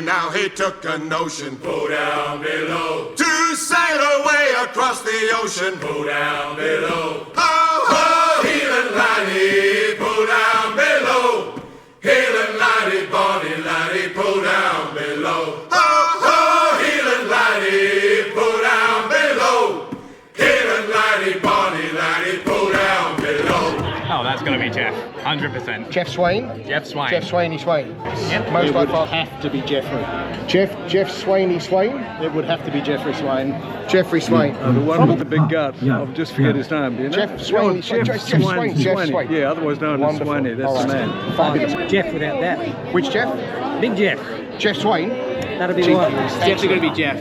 now he took a notion. Go down below. To sail away across the ocean. Go down below. Ho, ho, Heel and laddie, pull down below. Heel and laddie, bonny laddie, pull down below. ho, ho. Heel and laddie, pull down below. Heel and laddie, bonny laddie, pull down below. Oh, that's going to be Jeff, 100%. Jeff Swain? Jeff Swain. Jeff Swainey Swain. Yep. Most It by would far. have to be Jeffrey. Jeff Swainey Swain? It would have to be Jeffrey Swain. Jeffrey Swain. The one with the big gut. I'll just forget his name, do you know? Jeff Swain. Jeff Swain. Jeff Swain. Yeah, otherwise known as Wonderful. Swainey. That's All the right. man. Fabulous. Jeff without that. Which Jeff? Big Jeff. Jeff Swain? That'll be Gee, right. thanks. It's definitely going to be Jeff.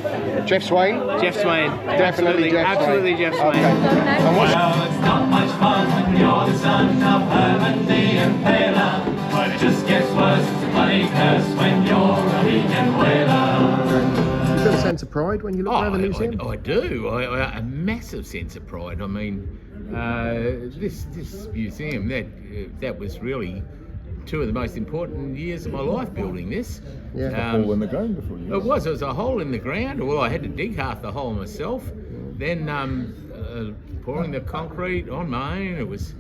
Jeff Swain? Jeff Swain. Definitely Jeff Swain. Absolutely Jeff Swain. Okay. And what's Well, it's not much fun when you're the son of Herman the Impaler, but it just gets worse, it's a bloody curse when you're a weekend whaler. Is there a sense of pride when you look around the museum? I do. A massive sense of pride. I mean, this museum that was really two of the most important years of my life building this. Yeah. Hole in the ground before you. It was a hole in the ground. Well, I had to dig half the hole myself. Then pouring the concrete on my own. It was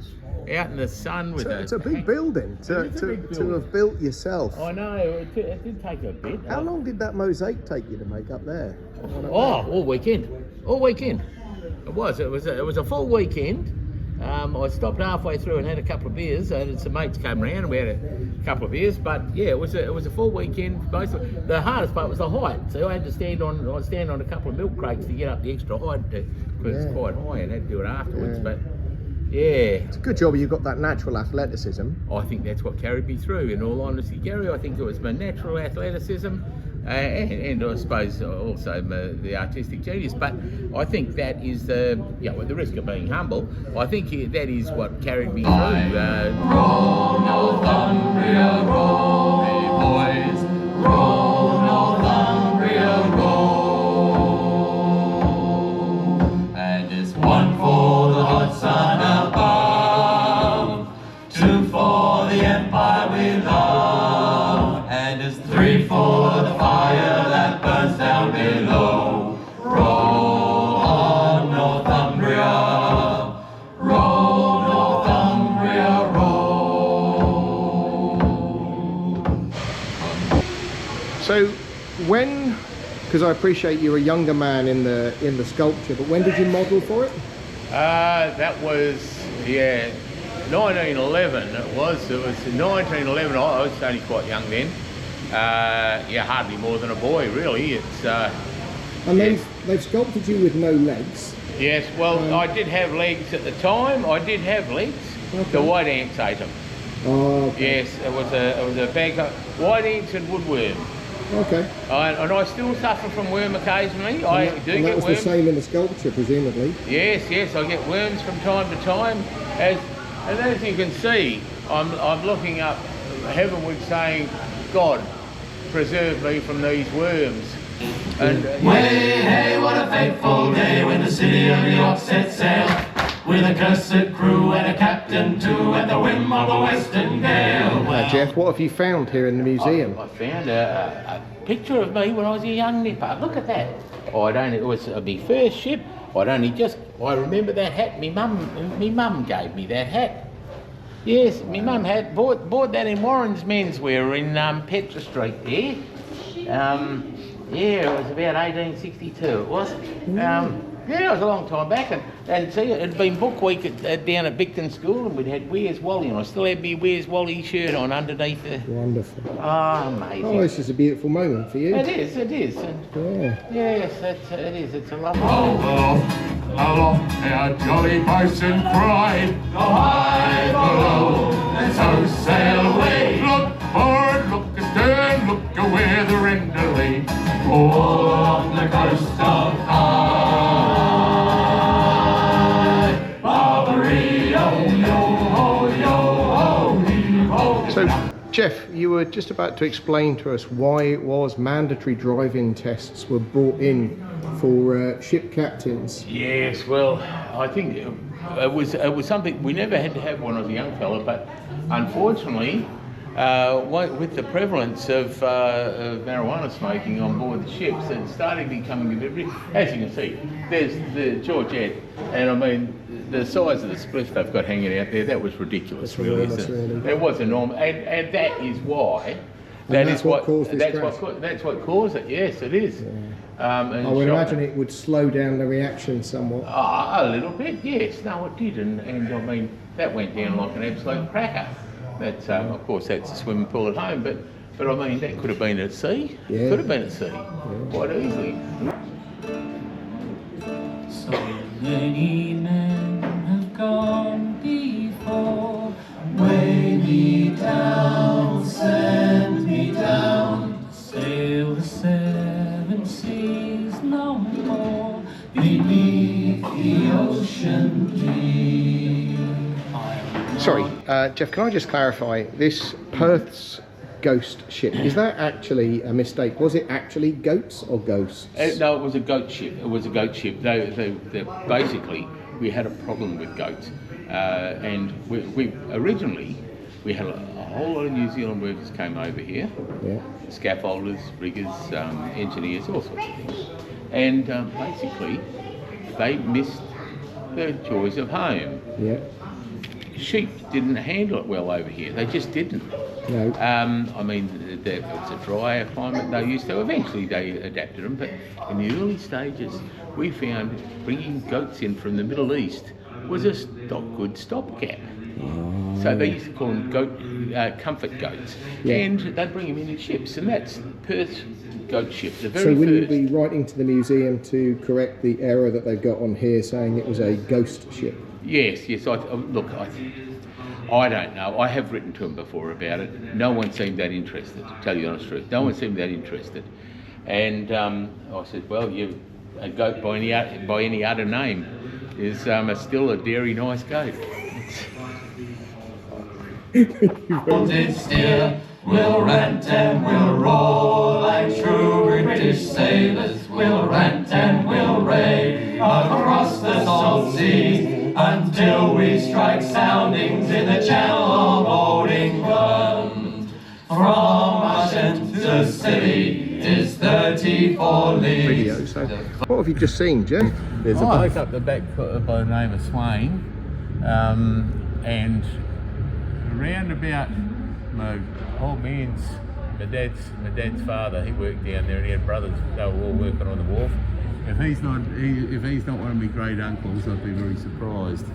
out in the sun with It's a big building to have built yourself. I know, it did take a bit. How long did that mosaic take you to make up there? All weekend. It was a full weekend. I stopped halfway through and had a couple of beers. Some mates came around and we had a couple of beers. But yeah, it was a full weekend. Mostly, the hardest part was the height. So I had to stand on a couple of milk crates to get up the extra height because it's quite high, and had to do it afterwards. Yeah. But yeah, It's a good job you got that natural athleticism. I think that's what carried me through. In all honesty, Gary, I think it was my natural athleticism. And I suppose also the artistic genius, but I think that is with the risk of being humble, I think that is what carried me through. Roll Northumbria, roll me boys, roll Northumbria, roll. And it's one for the hot sun above, two for the empire we love, and it's three for the fire that burns down below. Roll on Northumbria, roll Northumbria, roll. So when, because I appreciate you're a younger man in the sculpture, but when did you model for it? That was 1911. It was 1911. I was only quite young then. Hardly more than a boy, really. It's And they've sculpted you with no legs. yes. Well, I did have legs at the time. I did have legs. Okay. The white ants ate them. Oh, okay. Yes, it was a bag of white ants and woodworm. Okay. And I still suffer from worm occasionally. I do And that get was worms. the same in the sculpture, presumably. Yes, I get worms from time to time. And as you can see, I'm looking up heavenward saying, God, preserve me from these worms. And Way, hey, what a fateful day when the city of New York set sail, with a cursed crew and a captain too, at the whim of a western gale. Now, Jeff, what have you found here in the museum? I found a picture of me when I was a young nipper. Look at that. It was my first ship. I remember that hat. Me mum gave me that hat. Yes, my mum had bought that in Warren's Menswear in Petra Street there. It was about 1862. It was. It was a long time back, and see, it had been book week down at Bicton School, and we'd had Where's Wally, and I still had my Where's Wally shirt on underneath the. Wonderful. Oh, amazing. Oh, this is a beautiful moment for you. It is. And Yeah. yes, it is. It's a lovely. Aloft, our jolly boatswain cried, go high below, and so sail away. Look forward, look astern, look where the render lay, all along the coast of High Barbary, yo, ho, hee, ho. So, Jeff, you were just about to explain to us why it was mandatory driving tests were brought in for ship captains. Yes, well, I think it was something we never had to have when I was a young fella, but unfortunately, with the prevalence of marijuana smoking on board the ships, it's starting becoming a bit. As you can see, there's the Georgette, and I mean the size of the spliff they've got hanging out there. That was ridiculous, That's really. enormous, really. It was enormous, and that is why. That's what caused this that's crash. that's what caused it. Yes, it is. I would imagine it would slow down the reaction somewhat. A little bit, yes. No, it did, and I mean that went down like an absolute cracker. That's of course that's a swimming pool at home, but I mean that could have been at sea. Yeah. Could have been at sea, quite easily. So many men have gone before. Weigh me down, send me down, sail the seven seas no more, beneath the ocean deep. Sorry, Jeff, can I just clarify, this Perth's ghost ship, is that actually a mistake? Was it actually goats or ghosts? No, it was a goat ship. It was a goat ship. They basically, we had a problem with goats. And we originally, we had a whole lot of New Zealand workers came over here. Yeah. Scaffolders, riggers, engineers, all sorts of things. And basically, they missed the joys of home. Yeah. Sheep didn't handle it well over here. They just didn't. No. I mean, it was a drier climate they used to. Eventually they adapted them, but in the early stages, we found bringing goats in from the Middle East was a good stopgap. So they used to call them comfort goats, and they'd bring them in ships, and that's Perth's goat ship, the very So will you first. be writing to the museum to correct the error that they've got on here saying it was a ghost ship? Yes. I don't know. I have written to them before about it. No one seemed that interested, to tell you the honest truth. No one seemed that interested. And I said, well, a goat by any other name is still a dairy nice goat. Mounted steer, we'll rant and we'll roar like true British sailors. We'll rant and we'll rave across the salt seas until we strike soundings in the channel of Old England. From Ashton to Scilly is 34 leagues. Video, so what have you just seen, Jeff? There's a I up the back by the name of Swain, and around about my old man's, my dad's father, he worked down there and he had brothers, they were all working on the wharf. If he's not one of my great uncles, I'd be very surprised.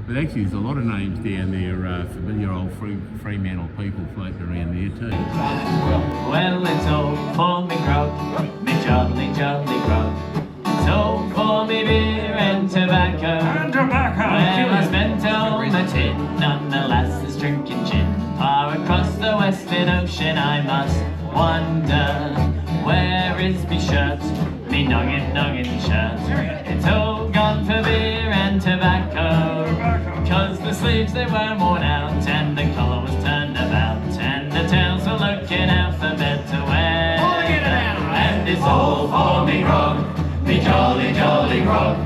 But actually there's a lot of names down there, familiar old Fremantle people floating around there too. Well, it's all for me grog, me jolly grog. It's all for me beer and tobacco. Well, I spent all my tin on the lass's drinking gin. Far across the Western Ocean I must wonder, where is me shirt, me noggin shirt? It's all gone for beer and tobacco, 'cause the sleeves they were worn out and the collar was turned about, and the tails were looking out for better wear. And it's all for me grog, me jolly grog.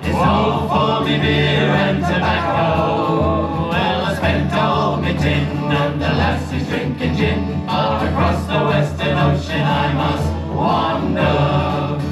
It's all for me beer and tobacco. Well, I spent all me tin